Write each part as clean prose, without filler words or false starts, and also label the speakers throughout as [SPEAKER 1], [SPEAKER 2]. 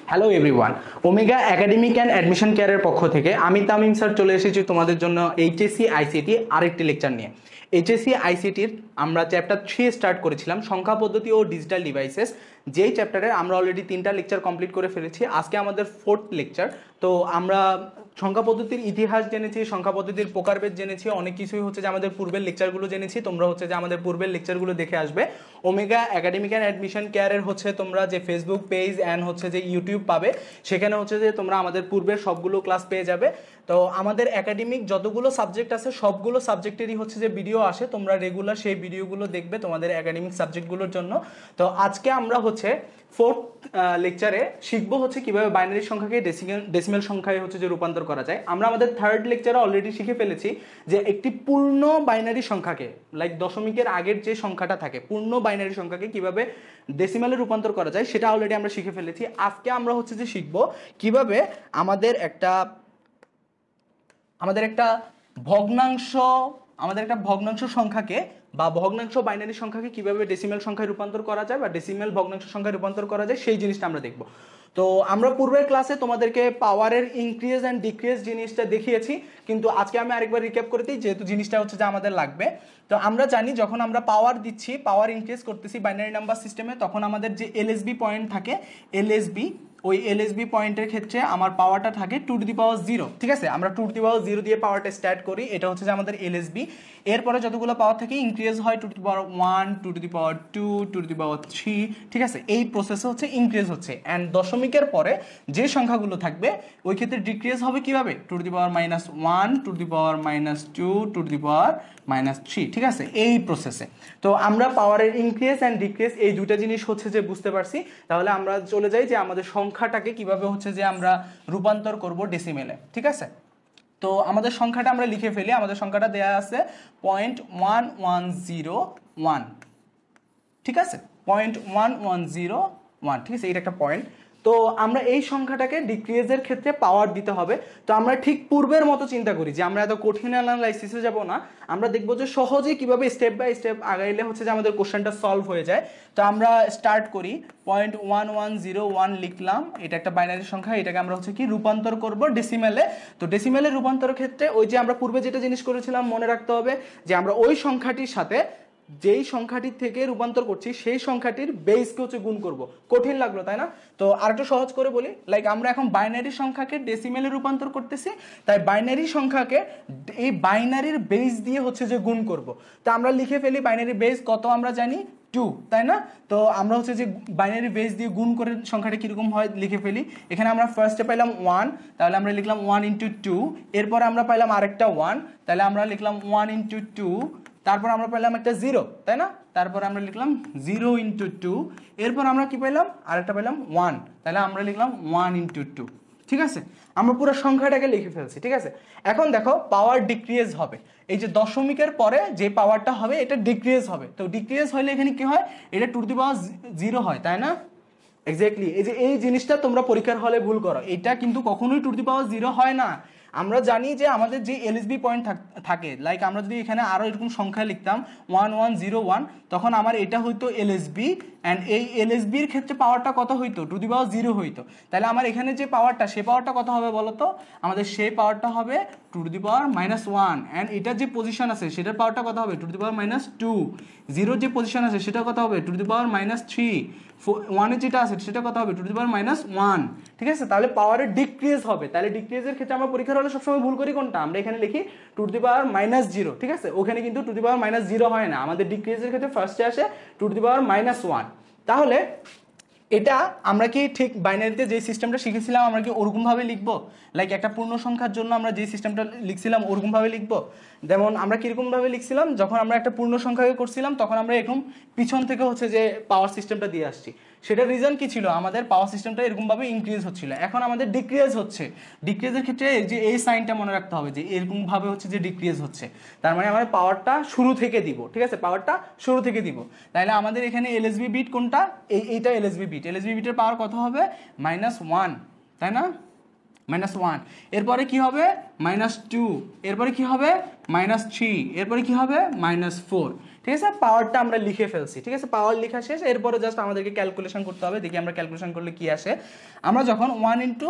[SPEAKER 1] Hello everyone, omega academic and admission কেয়ারের পক্ষ থেকে আমি তামিম স্যার চলে এসেছি তোমাদের জন্য এইচএসসি আইসিটি আরেকটি লেকচার নিয়ে। এইচএসসি আইসিটির আমরা চ্যাপ্টার 3 স্টার্ট করেছিলাম, সংখ্যা পদ্ধতি ও ডিজিটাল ডিভাইসেস। যেই চ্যাপ্টারে আমরা অলরেডি 3টা লেকচার কমপ্লিট করে ফেলেছি, আজকে আমাদের 4th লেকচার। তো আমরা সংখ্যা পদ্ধতির ইতিহাস জেনেছি, সংখ্যা পদ্ধতির প্রকারভেদ জেনেছি, অনেক কিছুই হচ্ছে যে আমাদের পূর্বের লেকচারগুলো জেনেছি। তোমরা হচ্ছে যে আমাদের পূর্বের লেকচারগুলো দেখে আসবে। ওমেগা একাডেমিক অ্যান্ড অ্যাডমিশন কেয়ারের হচ্ছে তোমরা যে ফেসবুক পেজ অ্যান্ড হচ্ছে যে ইউটিউব পাবে, সেখানে হচ্ছে যে তোমরা আমাদের পূর্বের সবগুলো ক্লাস পেয়ে যাবে। তো আমাদের একাডেমিক যতগুলো সাবজেক্ট আছে সবগুলো সাবজেক্টেরই হচ্ছে যে ভিডিও আসে, তোমরা রেগুলার সেই ভিডিওগুলো দেখবে তোমাদের একাডেমিক সাবজেক্টগুলোর জন্য। তো আজকে আমরা হচ্ছে 4th লেকচারে শিখবো হচ্ছে কিভাবে বাইনারি সংখ্যাকে ডেসিমেল সংখ্যায় হচ্ছে যে রূপান্তর করা যায়। আমরা আমাদের 3rd লেকচারে অলরেডি শিখে ফেলেছি যে একটি পূর্ণ বাইনারি সংখ্যাকে, লাইক দশমিকের আগের যে সংখ্যাটা থাকে, পূর্ণ বাইনারি সংখ্যাকে কিভাবে ডেসিমেলে রূপান্তর করা যায় সেটা অলরেডি আমরা শিখে ফেলেছি। আজকে আমরা হচ্ছে যে শিখবো কিভাবে আমাদের একটা ভগ্নাংশ সংখ্যাকে বা ভগ্নাংশ বাইনারি সংখ্যাকে কিভাবে ডেসিমেল সংখ্যায় রূপান্তর করা যায় বা ডেসিমেল ভগ্নাংশ সংখ্যায় রূপান্তর করা যায় সেই জিনিসটা আমরা দেখব। তো আমরা পূর্বের ক্লাসে তোমাদেরকে পাওয়ারের ইনক্রিজ অ্যান্ড ডিক্রিজ জিনিসটা দেখিয়েছি, কিন্তু আজকে আমি আরেকবার রিক্যাপ করে দিই, যেহেতু জিনিসটা হচ্ছে যে আমাদের লাগবে। তো আমরা জানি যখন আমরা পাওয়ার দিচ্ছি, পাওয়ার ইনক্রিজ করতেছি বাইনারি নাম্বার সিস্টেমে, তখন আমাদের যে এলএসবি পয়েন্ট থাকে, ওই এলএসবি পয়েন্টের ক্ষেত্রে আমার পাওয়ারটা থাকে 2⁻0। ঠিক আছে, আমরা 2⁻0 দিয়ে পাওয়ারটা স্টার্ট করি, এটা হচ্ছে যে আমাদের এলএসবি। এরপরে যতগুলো পাওয়ার থাকে ইনক্রিজ হয় 2⁻1, 2⁻2, 2⁻3। ঠিক আছে, এই প্রসেসে হচ্ছে ইনক্রিজ হচ্ছে। অ্যান্ড দশমিকের পরে যে সংখ্যাগুলো থাকবে ওই ক্ষেত্রে ডিক্রিজ হবে কিভাবে, 2⁻1, 2⁻2, 2⁻3। ঠিক আছে, এই প্রসেসে। তো আমরা পাওয়ারের ইনক্রিজ অ্যান্ড ডিক্রিজ এই দুইটা জিনিস হচ্ছে যে বুঝতে পারছি। তাহলে আমরা চলে যাই যে আমাদের সংখ্যাটাকে কিভাবে হচ্ছে যে আমরা রূপান্তর করব ডেসিমেলে। ঠিক আছে, তো আমাদের সংখ্যাটা আমরা লিখে ফেলি। আমাদের সংখ্যাটা দেয়া আছে 0.1101। ঠিক আছে, 0.1101। ঠিক আছে, এটা একটা পয়েন্ট। তো আমরা এই সংখ্যাটাকে ডিক্রিজের ক্ষেত্রে পাওয়ার দিতে হবে। তো আমরা ঠিক পূর্বের মতো চিন্তা করি যে আমরা এত কঠিন অ্যানালাইসিসে যাব না, আমরা দেখবো যে সহজে কিভাবে স্টেপ বাই স্টেপ আগাইলে হচ্ছে যে আমাদের কোশ্চেনটা সলভ হয়ে যায়। তো আমরা স্টার্ট করি 0.1101 লিখলাম, এটা একটা বাইনারি সংখ্যা, এটাকে আমরা হচ্ছে কি রূপান্তর করব ডেসিমেলে। তো ডেসিমেলে রূপান্তরের ক্ষেত্রে ওই যে আমরা পূর্বে যেটা জিনিস করেছিলাম মনে রাখতে হবে যে আমরা ওই সংখ্যাটির সাথে যেই সংখ্যাটির থেকে রূপান্তর করছি সেই সংখ্যাটির বেসকে হচ্ছে গুণ করব। কঠিন লাগলো তাই না? তো আরেকটু সহজ করে বলি, লাইক আমরা এখন বাইনারি সংখ্যাকে ডেসিমেলে রূপান্তর করতেছি, তাই বাইনারি সংখ্যাকে এই বাইনারির বেস দিয়ে হচ্ছে যে গুণ করব। তো আমরা লিখে ফেলি বাইনারি বেস কত আমরা জানি 2, তাই না? তো আমরা হচ্ছে যে বাইনারি বেস দিয়ে গুণ করে সংখ্যাটা কিরকম হয় লিখে ফেলি। এখানে আমরা ফার্স্টে পাইলাম 1, তাহলে আমরা লিখলাম 1 × 2। এরপরে আমরা পাইলাম আরেকটা 1, তাহলে আমরা লিখলাম 1 × 2। তারপর আমরা পেলাম একটা 0, তাই না? তারপর আমরা লিখলাম 0 × 2। এরপর আমরা কি পেলাম, আরেকটা পেলাম 1, তাহলে আমরা লিখলাম 1 × 2। ঠিক আছে, আমরা পুরো সংখ্যাটাকে লিখে ফেলছি। ঠিক আছে, এখন দেখো পাওয়ার ডিক্রিজ হবে, এই যে দশমিকের পরে যে পাওয়ারটা হবে এটা ডিক্রিজ হবে। তো ডিক্রিজ হলে এখানে কি হয়, এটা 2⁻0 হয়, তাই না? এক্স্যাক্টলি, এই যে এই জিনিসটা তোমরা পরীক্ষার হলে ভুল করো, এটা কিন্তু কখনোই 2⁻0 হয় না। আমরা জানি যে আমাদের যে এলএসবি পয়েন্ট থাকে, লাইক আমরা যদি এখানে আরো এরকম সংখ্যা লিখতাম 1101, তখন আমার এটা হইতো এলএসবি, অ্যান্ড এই এলএসবির ক্ষেত্রে পাওয়ারটা কত হইতো, 2⁻0 হইতো। তাহলে আমার এখানে যে পাওয়ারটা, সে পাওয়ারটা কত হবে বলতো, আমাদের সেই পাওয়ারটা হবে 2⁻1, অ্যান্ড এটার যে পজিশন আছে সেটার পাওয়ারটা কত হবে 2⁻2, 0 যে পজিশন আছে সেটা কত হবে 2⁻3, 1 এর যেটা আছে সেটা কত হবে 2⁻1। ঠিক আছে, তাহলে পাওয়ারের ডিক্রিজ হবে। তাহলে ডিক্রিজের ক্ষেত্রে আমরা পরীক্ষার হলে সবসময় ভুল করি কোনটা, আমরা এখানে লিখি 2⁻0। ঠিক আছে, ওখানে কিন্তু 2⁻0 হয় না, আমাদের ডিক্রিজের ক্ষেত্রে ফার্স্টে আসে 2⁻1। তাহলে এটা আমরা কি ঠিক বাইনারিতে যে সিস্টেমটা শিখেছিলাম আমরা কি ওরকম ভাবে লিখবো, লাইক একটা পূর্ণ সংখ্যার জন্য আমরা যে সিস্টেমটা লিখছিলাম ওরকম ভাবে লিখবো? যেমন আমরা কিরকম ভাবে লিখছিলাম, যখন আমরা একটা পূর্ণ সংখ্যাকে করছিলাম তখন আমরা এরকম পিছন থেকে হচ্ছে যে পাওয়ার সিস্টেমটা দিয়ে আসছি। সেটার রিজন কি ছিল, আমাদের পাওয়ার সিস্টেমটা এরকম ভাবে ইনক্রিজ হচ্ছিল, এখন আমাদের ডিক্রিজ হচ্ছে। ডিক্রিজের ক্ষেত্রে যে এই সাইনটা মনে রাখতে হবে যে এরকম ভাবে হচ্ছে যে ডিক্রিজ হচ্ছে, তার মানে আমাদের পাওয়ারটা শুরু থেকে দিব। ঠিক আছে, পাওয়ারটা শুরু থেকে দিব। তাহলে আমাদের এখানে এলএসবি বিট কোনটা, এইটা এলএসবি বিটের পাওয়ার কত হবে -1, তাই না? -1। এরপরে কি হবে -2, এরপরে কি হবে -3, এরপরে কি হবে -4। ঠিক আছে, পাওয়ারটা আমরা লিখে ফেলছি। ঠিক আছে, পাওয়ার লেখা শেষ, এরপরে জাস্ট আমাদেরকে ক্যালকুলেশন করতে হবে। দেখি আমরা ক্যালকুলেশন করলে কি আসে। আমরা যখন 1 ইন্টু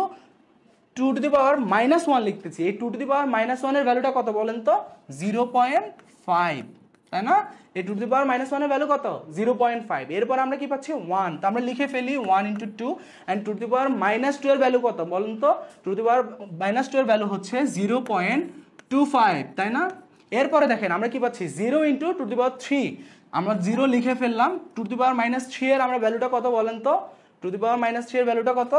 [SPEAKER 1] 2⁻⁻1 লিখতেছি, এই 2⁻⁻1 এর ভ্যালুটা কত বলেন তো? 0.5, তাই না? এই 2⁻⁻1 এর ভ্যালু কত? 0.5। এরপর আমরা কি পাচ্ছি? 1। তো আমরা লিখে ফেলি 1 ইন্টু 2, অ্যান্ড 2⁻2 এর ভ্যালু কত বলেন তো? 2⁻2 এর ভ্যালু হচ্ছে 0.25, তাই না? এরপরে দেখেন আমরা কি পাচ্ছি? 0 ইন্টু 2⁻3, আমরা 0 লিখে ফেললাম। 2⁻3 এর আমরা ভ্যালুটা কত বলেন তো? 2⁻3 এর ভ্যালুটা কত?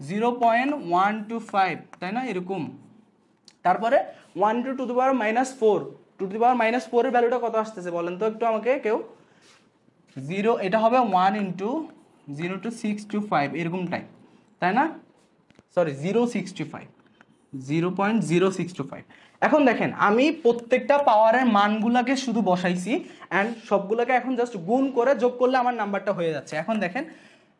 [SPEAKER 1] 0.125, তাই না? এরকম। তারপরে 1 ইন্টু 2⁻4, 2⁻4 এর ভ্যালুটা কত আসতেছে বলেন তো একটু আমাকে কেউ? 0, এটা হবে 1 ইন্টু 0.625 এরকম টাইপ, তাই না? সরি 0.625, 0.0625। এখন দেখেন আমি প্রত্যেকটা পাওয়ারের মানগুলাকে শুধু বসাইছি, অ্যান্ড সবগুলোকে এখন জাস্ট গুণ করে যোগ করলে আমার নাম্বারটা হয়ে যাচ্ছে। এখন দেখেন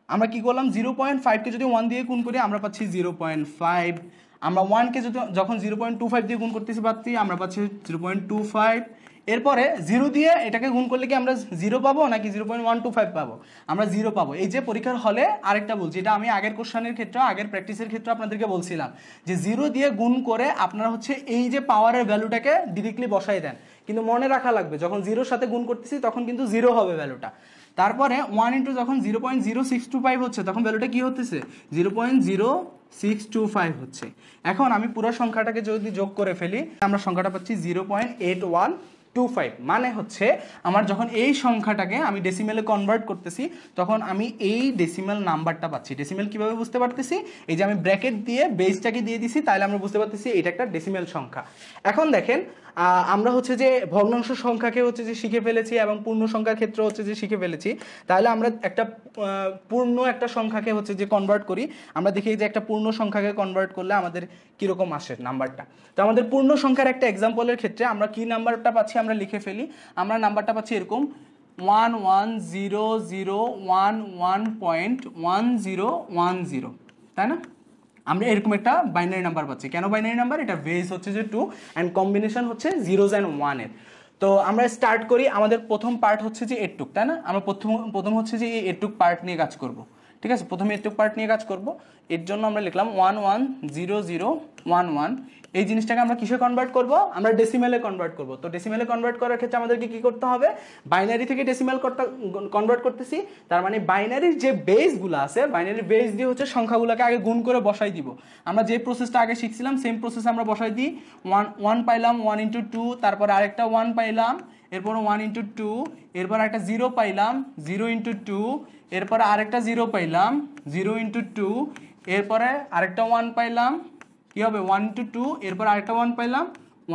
[SPEAKER 1] আমরা কি করলাম? 0.5কে যদি 1 দিয়ে গুণ করি আমরা পাচ্ছি 0.5। আমরা 1কে যদি যখন 0.25 দিয়ে গুণ করতেছি পাচ্ছি, আমরা পাচ্ছি 0.25। এরপরে 0 দিয়ে এটাকে গুণ করলে কি আমরা 0 পাবো নাকি 0.125 পাবো? আমরা 0 পাবো। এই যে পরীক্ষার হলে আরেকটা বলছি, এটা আমি আগের কোশ্চেনের ক্ষেত্রে, আগের প্র্যাকটিসের ক্ষেত্রে আপনাদেরকে বলছিলাম যে 0 দিয়ে গুণ করে আপনারা হচ্ছে এই যে পাওয়ারের ভ্যালুটাকে ডিরেক্টলি বসাই দেন, কিন্তু মনে রাখা লাগবে যখন 0-র সাথে গুণ করতেছি তখন কিন্তু 0 হবে ভ্যালুটা। তারপরে 1 ইন্টু যখন 0.0625 হচ্ছে তখন ভ্যালুটা কি হতেছে? 0.0625 হচ্ছে। এখন আমি পুরো সংখ্যাটাকে যদি যোগ করে ফেলি আমরা সংখ্যাটা পাচ্ছি 0.8125। মানে হচ্ছে আমার যখন এই সংখ্যাটাকে আমি ডেসিমেলে কনভার্ট করতেছি তখন আমি এই ডেসিমেল নাম্বারটা পাচ্ছি। ডেসিমেল কিভাবে বুঝতে পারতেছি? এই যে আমি ব্র্যাকেট দিয়ে বেসটাকে দিয়ে দিছি, তাহলে আমরা বুঝতে পারতেছি এটা একটা ডেসিমেল সংখ্যা। এখন দেখেন আমরা হচ্ছে যে ভগ্নাংশ সংখ্যাকে হচ্ছে যে শিখে ফেলেছি এবং পূর্ণ সংখ্যার ক্ষেত্রে হচ্ছে যে শিখে ফেলেছি। তাহলে আমরা একটা পূর্ণ একটা সংখ্যাকে হচ্ছে যে কনভার্ট করি, আমরা দেখি যে একটা পূর্ণ সংখ্যাকে কনভার্ট করলে আমাদের কিরকম আসে নাম্বারটা। তো আমাদের পূর্ণ সংখ্যার একটা এক্সাম্পলের ক্ষেত্রে আমরা কি নাম্বারটা পাচ্ছি আমরা লিখে ফেলি। আমরা নাম্বারটা পাচ্ছি এরকম 110011.1010, তাই না? আমরা এরকম একটা বাইনারি নাম্বার পাচ্ছি। কেন বাইনারি নাম্বার? এটা বেস হচ্ছে যে 2 অ্যান্ড কম্বিনেশন হচ্ছে 0s and 1 এর। তো আমরা স্টার্ট করি, আমাদের প্রথম পার্ট হচ্ছে যে এটুক, তাই না? আমরা প্রথম হচ্ছে যে এই এটুক পার্ট নিয়ে কাজ করব। ঠিক আছে, প্রথমে এটুক পার্ট নিয়ে কাজ করব। এর জন্য আমরা লিখলাম 110011। এই জিনিসটাকে আমরা কিসে কনভার্ট করব? আমরা ডেসিমেলে কনভার্ট করব। তো ডেসিমেলে কনভার্ট করার ক্ষেত্রে আমাদেরকে কি করতে হবে? বাইনারি থেকে ডেসিমেল কনভার্ট করতেছি, তার মানে বাইনারির যে বেসগুলো আছে, বাইনারির বেস দিয়ে হচ্ছে সংখ্যাগুলোকে আগে গুণ করে বসাই দিব। আমরা যে প্রসেসটা আগে শিখছিলাম সেম প্রসেস আমরা বসাই দিই। 1 পাইলাম 1 ইন্টু 2, তারপর আরেকটা 1 পাইলাম, এরপর 1 ইন্টু 2, এরপর একটা 0 পাইলাম 0 ইন্টু 2, এরপরে আরেকটা 0 পাইলাম 0 ইন্টু 2, এরপরে আরেকটা 1 পাইলাম, কি হবে 1 ইন্টু 2, এরপর আরেকটা 1 পাইলাম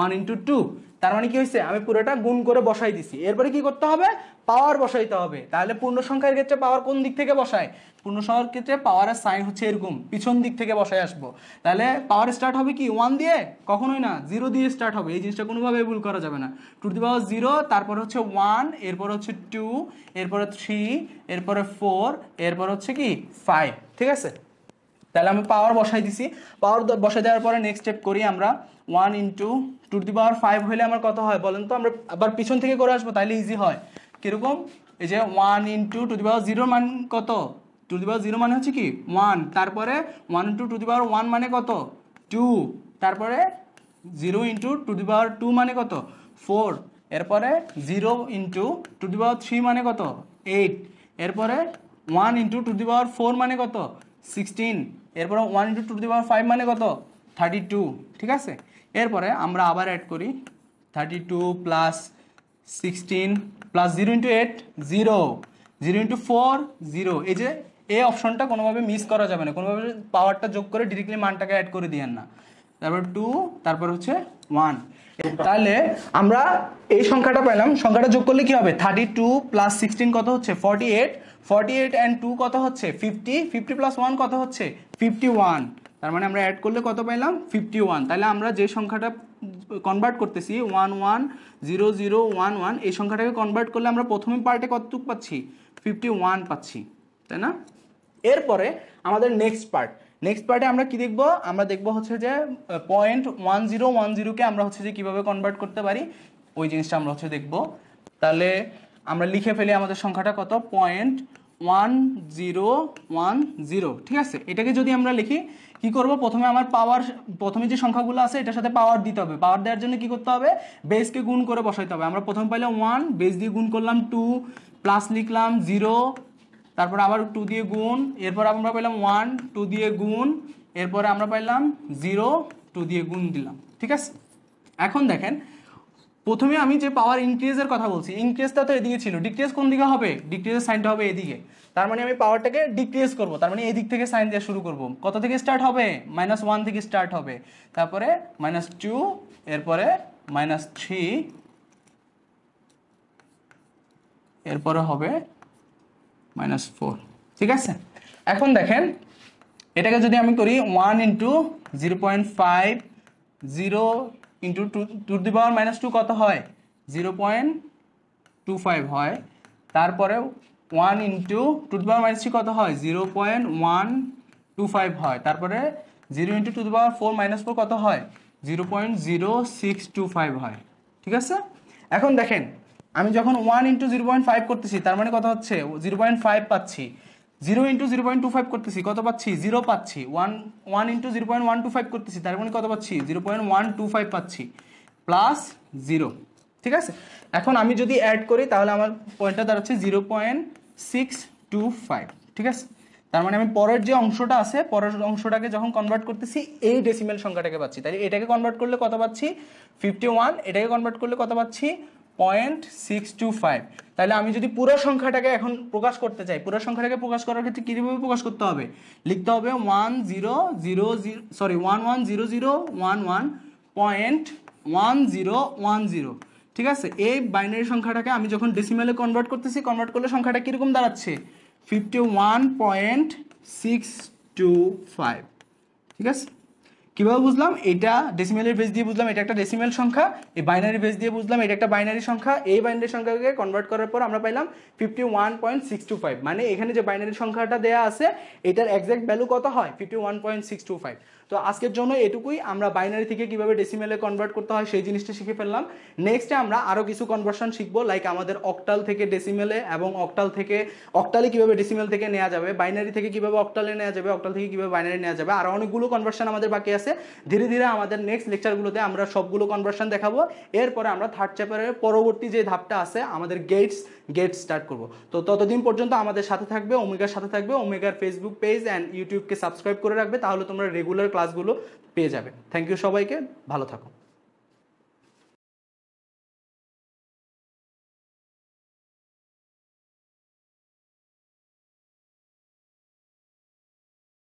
[SPEAKER 1] 1 ইন্টু 2। তার মানে কি হয়েছে? আমি পুরোটা গুণ করে বসাই দিছি। এরপরে কি করতে হবে? পাওয়ার বসাইতে হবে। তাহলে পূর্ণ সংখ্যার ক্ষেত্রে পাওয়ার কোন দিক থেকে বসায়? পূর্ণ সংখ্যার ক্ষেত্রে পাওয়ারের সাইন হচ্ছে এরকম, পিছন দিক থেকে বসায় আসবো। তাহলে পাওয়ার স্টার্ট হবে কি 1 দিয়ে? কখনোই না, 0 দিয়ে স্টার্ট হবে। এই জিনিসটা কোনোভাবে ভুল করা যাবে না। 0, তারপর হচ্ছে 1, এরপর হচ্ছে 2, এরপরে 3, এরপরে 4, এরপর হচ্ছে কি 5। ঠিক আছে, তাহলে আমি পাওয়ার বসাই দিছি। পাওয়ার বসাই দেওয়ার পরে নেক্সট স্টেপ করি আমরা 1 ইন্টু 2⁵ হলে আমার কত হয় বলেন তো? আমরা আবার পিছন থেকে করে আসবো, তাহলে ইজি হয়। কিরকম? এই যে 1 ইন্টু 2⁵ মান কত? 2⁵ মানে হচ্ছে কি 1, তারপরে 1 ইন্টু 2⁵1 মানে কত? 2, তারপরে 0 ইন্টু 2⁵2 মানে কত? 4, এরপরে 0 ইন্টু 2⁵3 মানে কত? 8, এরপরে 1 ইন্টু 2⁵4 মানে কত? 16, এরপরে 1 ইন্টু 2⁵5 মানে কত? 32। ঠিক আছে, এরপরে আমরা আবার অ্যাড করি 32 প্লাস 16 প্লাস 0 ইন্টু 8 0, 0 ইন্টু 4 0। এই যে এই অপশনটা কোনোভাবে মিস করা যাবে না, কোনোভাবে পাওয়ারটা যোগ করে ডিরেক্টলি মানটাকে অ্যাড করে দিয়েন না। তারপর 2, তারপর হচ্ছে 1। তাহলে আমরা এই সংখ্যাটা পেলাম। সংখ্যাটা যোগ করলে কি হবে? 32 প্লাস 16 কত হচ্ছে? 48, 48 অ্যান্ড 2 কত হচ্ছে? 50, 50 প্লাস 1 কত হচ্ছে? 51। তার মানে আমরা অ্যাড করলে কত পাইলাম? 51। তাহলে আমরা যে সংখ্যাটা কনভার্ট করতেছি 110011, এই সংখ্যাটাকে কনভার্ট করলে আমরা প্রথমে পার্টে কতটুকু পাচ্ছি? 51 পাচ্ছি, তাই না? এরপরে আমাদের নেক্সট পার্টে আমরা কি দেখব? আমরা দেখব হচ্ছে যে 0.1010কে আমরা হচ্ছে যে কিভাবে কনভার্ট করতে পারি ওই জিনিসটা আমরা হচ্ছে দেখব। তাহলে আমরা লিখে ফেলি আমাদের সংখ্যাটা কত, 0.1010। ঠিক আছে, এটাকে যদি আমরা লিখি কি করব, প্রথমে আমার পাওয়ার, প্রথমে যে সংখ্যাগুলো আছে এটার সাথে পাওয়ার দিতে হবে। পাওয়ার দেওয়ার জন্য কি করতে হবে, বেসকে গুণ করে বসাইতে হবে। আমরা প্রথম পাইলাম 1, বেস দিয়ে গুণ করলাম 2, প্লাস লিখলাম 0, তারপর আবার 2 দিয়ে গুণ, এরপর আমরা পাইলাম 1, 2 দিয়ে গুণ, এরপরে আমরা পাইলাম 0, 2 দিয়ে গুণ দিলাম। ঠিক আছে, এখন দেখেন প্রথমে আমি যে পাওয়ার ইনক্রিজের কথা বলছি, ইনক্রিজটা তো এদিকে ছিল, ডিক্রিজ কোন দিকে হবে, ডিক্রিজের সাইনটা হবে এদিকে। তার মানে আমি পাওয়ারটাকে ডিক্রিজ করব, তার মানে এদিক থেকে সাইন দিয়ে শুরু করব। কত থেকে স্টার্ট হবে, -1 থেকে স্টার্ট হবে, তারপরে -2, এরপরে -3, এরপরে হবে -4। ঠিক আছে, এখন দেখেন এটাকে যদি আমি করি 1 ইন্টু 0.5, 0 ইন্টু টু দি পাওয়ার -2 কত হয়, 0.25 হয়। তারপরে 1 ইন্টু টু দি পাওয়ার -3 কত হয়, 0.125 হয়। তারপরে 0 ইন্টু টু দি পাওয়ার 4 -4 কত হয়, 0.0625 হয়। ঠিক আছে, এখন দেখেন আমি যখন 1 ইন্টু 0.5 করতেছি তার মানে কত হচ্ছে, 0.5 পাচ্ছি। 0 ইন্টু 0.25 করতেছি কত পাচ্ছি, 0 পাচ্ছি। 1 ইন্টু 0.125 করতেছি তার মানে কত পাচ্ছি, 0.125 পাচ্ছি, প্লাস 0। ঠিক আছে, এখন আমি যদি অ্যাড করি তাহলে আমার পয়েন্টটা দাঁড়াচ্ছে 0.625। ঠিক আছে, তার মানে আমি পরের যে অংশটা আছে, পরের অংশটাকে যখন কনভার্ট করতেছি এই ডেসিমেল সংখ্যাটাকে পাচ্ছি। তাহলে এটাকে কনভার্ট করলে কত পাচ্ছি, 51, এটাকে কনভার্ট করলে কত পাচ্ছি, 0.625। তাহলে আমি যদি পুরো সংখ্যাটাকে এখন প্রকাশ করতে চাই, পুরো সংখ্যাটাকে প্রকাশ করার ক্ষেত্রে কিভাবে প্রকাশ করতে হবে, লিখতে হবে 110011.1010। ঠিক আছে, এই বাইনারি সংখ্যাটাকে আমি যখন ডেসিমেলে কনভার্ট করতেছি, কনভার্ট করলে সংখ্যাটা কিরকম দাঁড়াচ্ছে, 51.625। ঠিক আছে, কিভাবে বুঝলাম, এটা ডেসিমেলের বেস দিয়ে বুঝলাম এটা একটা ডেসিমেল সংখ্যা, এই বাইনারি বেস দিয়ে বুঝলাম এটা একটা বাইনারি সংখ্যা। এই বাইনারি সংখ্যাকে কনভার্ট করার পর আমরা পাইলাম 51.625। মানে এখানে যে বাইনারি সংখ্যাটা দেয়া আছে এটার এক্সাক্ট ভ্যালু কত হয়, 51.625। তো আজকের জন্য এটুকুই, আমরা বাইনারি থেকে কিভাবে ডেসিমেলে কনভার্ট করতে হয় সেই জিনিসটা শিখে ফেললাম। নেক্সটে আমরা আরও কিছু কনভার্সন শিখবো, লাইক আমাদের অক্টাল থেকে ডেসিমেলে এবং অক্টালে কিভাবে ডেসিমেল থেকে নেওয়া যাবে, বাইনারি থেকে কিভাবে অক্টালে নেওয়া যাবে, অক্টাল থেকে কিভাবে বাইনারি নেওয়া যাবে। আর অনেকগুলো কনভার্সন আমাদের বাকি আছে। ধীরে ধীরে আমাদের নেক্সট লেকচারগুলোতে আমরা সবগুলো কনভার্সন দেখাবো। এরপরে আমরা থার্ড চ্যাপ্টারের পরবর্তী যে ধাপটা আছে আমাদের গেটস স্টার্ট করব। তো ততদিন পর্যন্ত আমাদের সাথে থাকবে, ওমেগার সাথে থাকবে। ওমেগার ফেসবুক পেজ অ্যান্ড ইউটিউবকে সাবস্ক্রাইব করে রাখবে, তাহলে তোমরা রেগুলার ক্লাসগুলো পেয়ে যাবে। থ্যাংক ইউ সবাইকে, ভালো থাকো।